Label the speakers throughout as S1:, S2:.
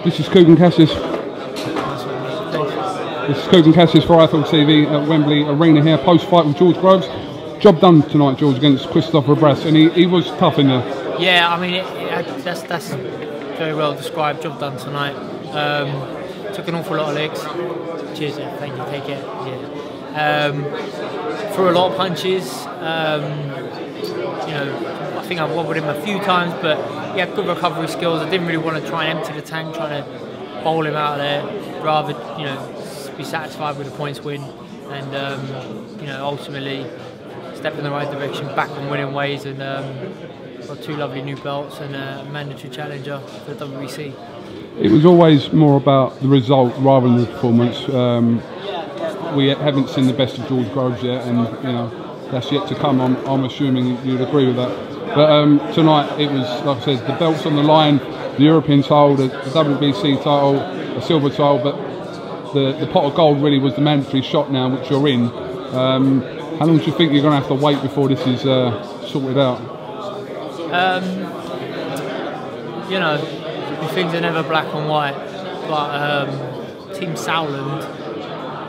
S1: This is Cougan Cassis. This is Cougan Cassis for IFL TV at Wembley Arena here, post-fight with George Groves. Job done tonight, George, against REBRASSE, and he was tough in there.
S2: Yeah, I mean, that's very well described. Job done tonight. Took an awful lot of licks. Cheers, thank you, take it. Yeah. Threw a lot of punches. You know, I think I've wobbled him a few times, but he had good recovery skills. I didn't really want to try and empty the tank, trying to bowl him out of there. Rather, you know, be satisfied with a points win, and you know, ultimately step in the right direction, back on winning ways, and got 2 lovely new belts and a mandatory challenger for the WBC.
S1: It was always more about the result rather than the performance. We haven't seen the best of George Groves yet, and you know, that's yet to come. I'm assuming you'd agree with that. But tonight it was, like I said, the belts on the line, the European title, the WBC title, a silver title, but the pot of gold really was the mandatory shot now, which you're in. How long do you think you're going to have to wait before this is sorted out?
S2: You know, things are never black and white, but Team Sauerland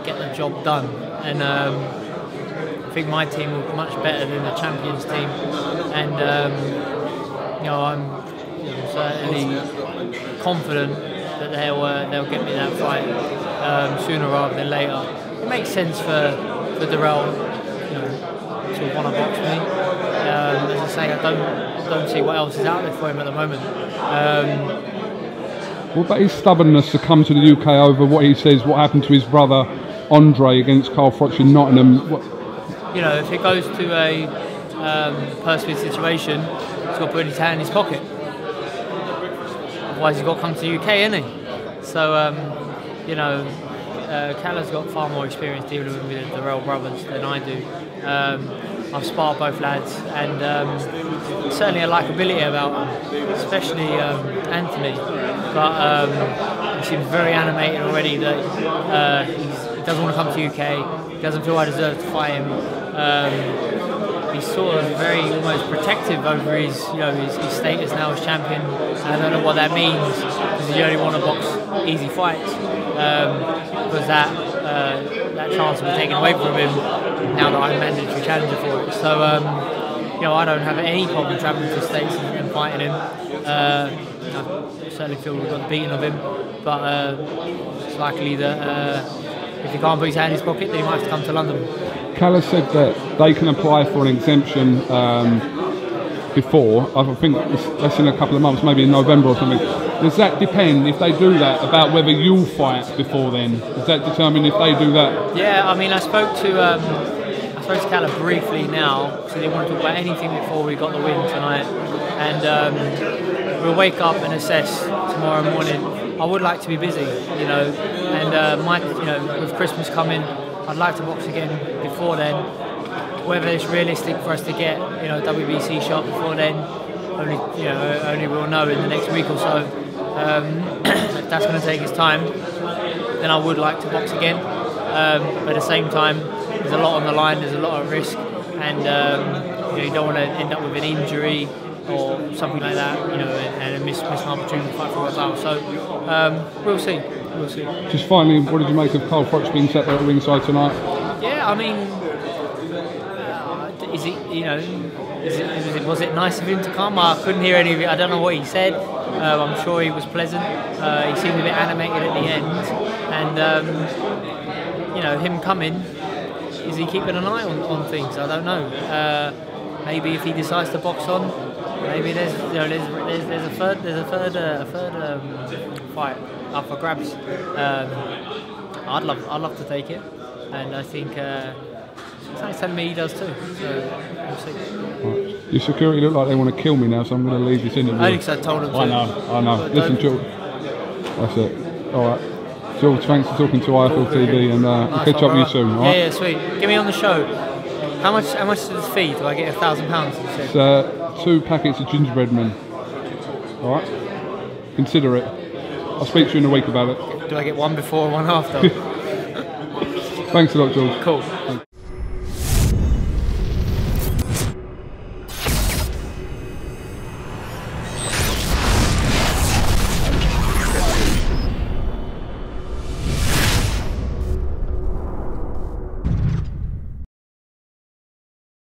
S2: get the job done, and I think my team will be much better than the champions team, and you know, I'm certainly confident that they'll get me that fight sooner rather than later. It makes sense for Darrell, you know, to want to box me. As I say, I don't see what else is out there for him at the moment.
S1: What about his stubbornness to come to the UK over what he says, what happened to his brother Andre against Carl Froch in Nottingham?
S2: You know, if it goes to a personal situation, he's got to put his hand in his pocket. Otherwise, he's got to come to the UK, isn't he? So, you know, Callum's got far more experience dealing with the Darrell brothers than I do. I've sparred both lads, and certainly a likability about them, especially Anthony. But he seems very animated already that he doesn't want to come to the UK. He doesn't feel I deserve to fight him. He's sort of very almost protective over his, you know, his status now as champion. And I don't know what that means, because you only want to box easy fights, because that chance will be taken away from him now that I'm mandatory challenger for it. So you know, I don't have any problem travelling to the States and fighting him. I certainly feel we've got the beating of him, but it's likely that if he can't put his hand in his pocket, then he might have to come to London.
S1: Calla said that they can apply for an exemption before, I think that's in a couple of months, maybe in November or something. Does that depend, if they do that, about whether you'll fight before then? Does that determine if they do that?
S2: Yeah, I mean, I spoke to Calla briefly now, so they want to talk about anything before we got the win tonight, and we'll wake up and assess tomorrow morning. I would like to be busy, you know, and you know, with Christmas coming, I'd like to box again before then. Whether it's realistic for us to get, you know, a WBC shot before then, only we'll know in the next week or so. If that's going to take its time, then I would like to box again. But at the same time, there's a lot on the line, there's a lot of risk, and you know, you don't want to end up with an injury or something like that, you know, and miss an opportunity to fight for a title. So we'll see. We'll see.
S1: Just finally, what did you make of Carl Froch being sat there at ringside tonight?
S2: Yeah, I mean, was it nice of him to come? I couldn't hear any of it. I don't know what he said. I'm sure he was pleasant. He seemed a bit animated at the end, and you know, him coming, is he keeping an eye on things? I don't know. Maybe if he decides to box on, maybe there's a third fight up for grabs. I'd love to take it, and I think he's telling me he does too. So we'll see.
S1: Right. Your security look like they want to kill me now, so I'm going to leave this interview.
S2: I think I told them to.
S1: I know. Listen, George. That's it. All right. George, thanks for talking to IFL TV, and we'll catch up with you soon. All right?
S2: Yeah, sweet. Get me on the show. How much is the fee? Do I get £1,000?
S1: It's 2 packets of gingerbread men. All right. Consider it. I'll speak to you in a week about it.
S2: Do I get one before or one after?
S1: Thanks a lot, George.
S2: Cool.